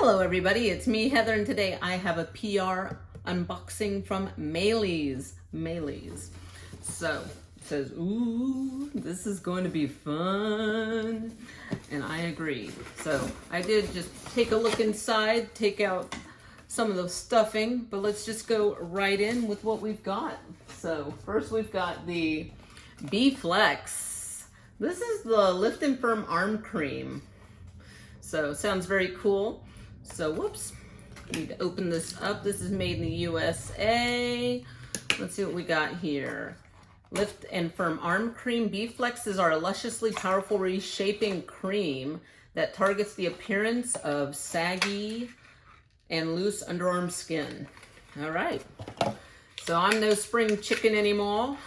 Hello everybody, it's me Heather, and today I have a PR unboxing from MAELYS. So it says, ooh, this is going to be fun, and I agree. So I did just take a look inside, take out some of the stuffing, but let's just go right in with what we've got. So first we've got the BFLEX. This is the Lift and Firm Arm Cream. So sounds very cool. So whoops, I need to open this up. This is made in the USA. Let's see what we got here. Lift and Firm Arm Cream. BFLEX is our lusciously powerful reshaping cream that targets the appearance of saggy and loose underarm skin. All right, so I'm no spring chicken anymore,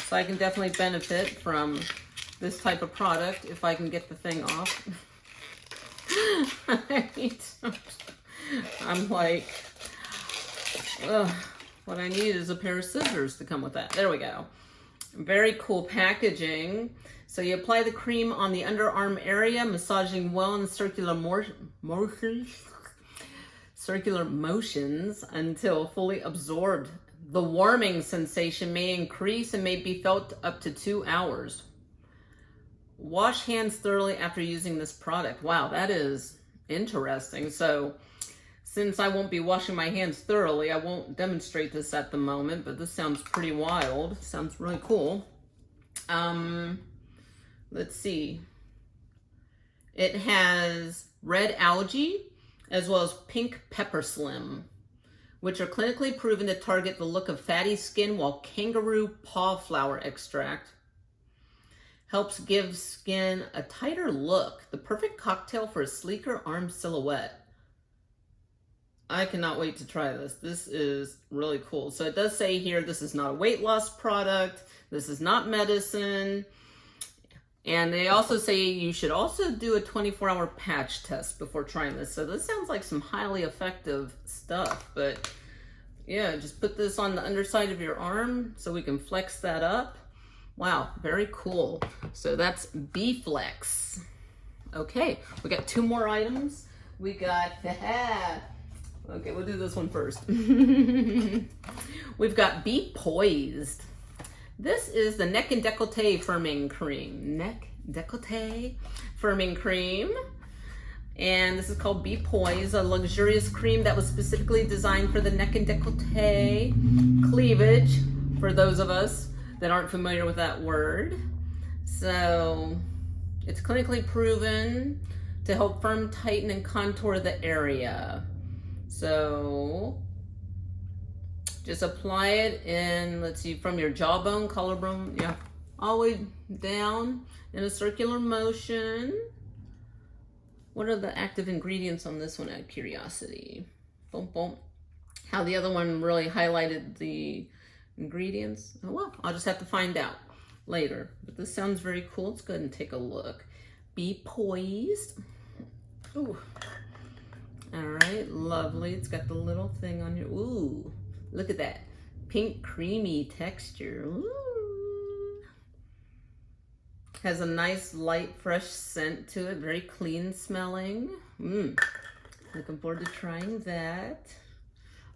so I can definitely benefit from this type of product if I can get the thing off. I'm like, what I need is a pair of scissors to come with that. There we go. Very cool packaging. So you apply the cream on the underarm area, massaging well in circular motions until fully absorbed. The warming sensation may increase and may be felt up to 2 hours. Wash hands thoroughly after using this product. Wow, that is interesting. So since I won't be washing my hands thoroughly, I won't demonstrate this at the moment, but this sounds pretty wild. Sounds really cool. Let's see. It has red algae as well as pink pepper slim, which are clinically proven to target the look of fatty skin, while kangaroo paw flower extract helps give skin a tighter look, the perfect cocktail for a sleeker arm silhouette. I cannot wait to try this. This is really cool. So it does say here, this is not a weight loss product. This is not medicine. And they also say you should also do a 24-hour patch test before trying this. So this sounds like some highly effective stuff, but yeah, just put this on the underside of your arm so we can flex that up. Wow, very cool. So that's BFLEX. Okay, we got 2 more items. We got okay, we'll do this one first. We've got B-POISED. This is the neck and décolleté firming cream. Neck décolleté firming cream. And this is called B-POISED, a luxurious cream that was specifically designed for the neck and décolleté cleavage, for those of us that aren't familiar with that word. So it's clinically proven to help firm, tighten, and contour the area. So just apply it in, let's see, from your jawbone, collarbone, yeah, all the way down in a circular motion. What are the active ingredients on this one, out of curiosity? Boom, boom. How the other one really highlighted the ingredients. Oh well, I'll just have to find out later. But this sounds very cool. Let's go ahead and take a look. B-POISED. Ooh. All right, lovely. It's got the little thing on here. Ooh, look at that. Pink creamy texture. Ooh. Has a nice light fresh scent to it. Very clean smelling. Looking forward to trying that.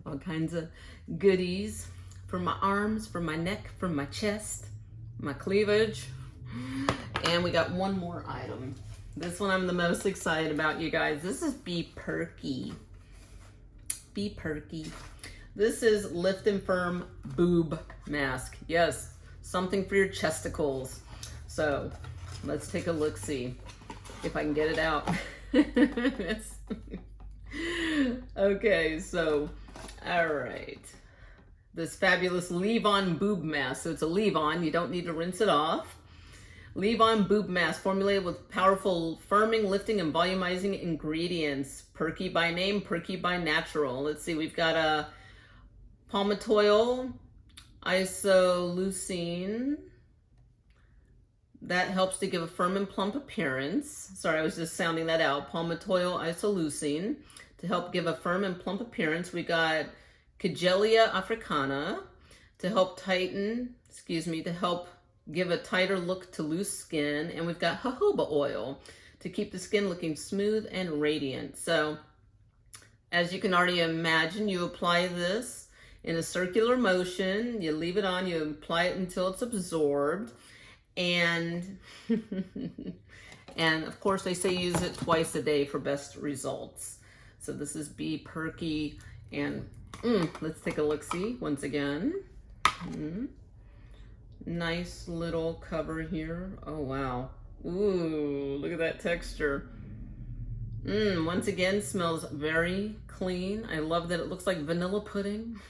All kinds of goodies for my arms, for my neck, for my chest, my cleavage. And we got one more item. This one I'm the most excited about, you guys. This is B-PERKY. B-PERKY. This is Lift and Firm Boob Mask. Yes, something for your chesticles. So let's take a look-see if I can get it out. Okay, so, all right. This fabulous leave-on boob mask. So it's a leave-on, you don't need to rinse it off. Leave-on boob mask formulated with powerful firming, lifting, and volumizing ingredients. Perky by name, Perky by natural. Let's see, we've got a palmitoyl isoleucine that helps to give a firm and plump appearance. Sorry, I was just sounding that out. Palmitoyl isoleucine to help give a firm and plump appearance. We got Cagellia africana to help tighten, to help give a tighter look to loose skin. And we've got jojoba oil to keep the skin looking smooth and radiant. So As you can already imagine, you apply this in a circular motion. You leave it on, you apply it until it's absorbed. And, and of course they say use it twice a day for best results. So this is B-PERKY, and let's take a look-see once again. Nice little cover here. Oh, wow. Ooh, look at that texture. Once again, smells very clean. I love that it looks like vanilla pudding.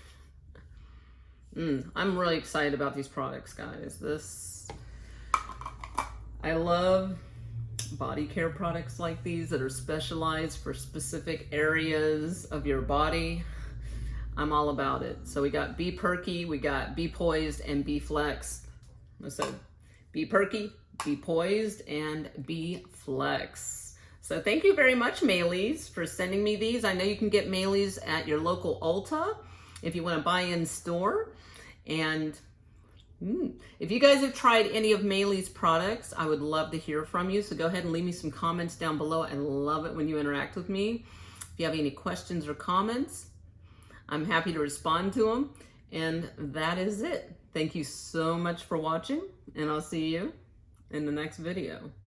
I'm really excited about these products, guys. I love body care products like these that are specialized for specific areas of your body. I'm all about it. So we got B-PERKY, we got B-POISED, and BFLEX. So B-PERKY, B-POISED, and BFLEX. So thank you very much, MAELYS, for sending me these. I know you can get MAELYS at your local Ulta if you want to buy in store. And if you guys have tried any of MAELYS products, I would love to hear from you. So go ahead and leave me some comments down below. I love it when you interact with me. If you have any questions or comments, I'm happy to respond to them. And that is it. Thank you so much for watching, and I'll see you in the next video.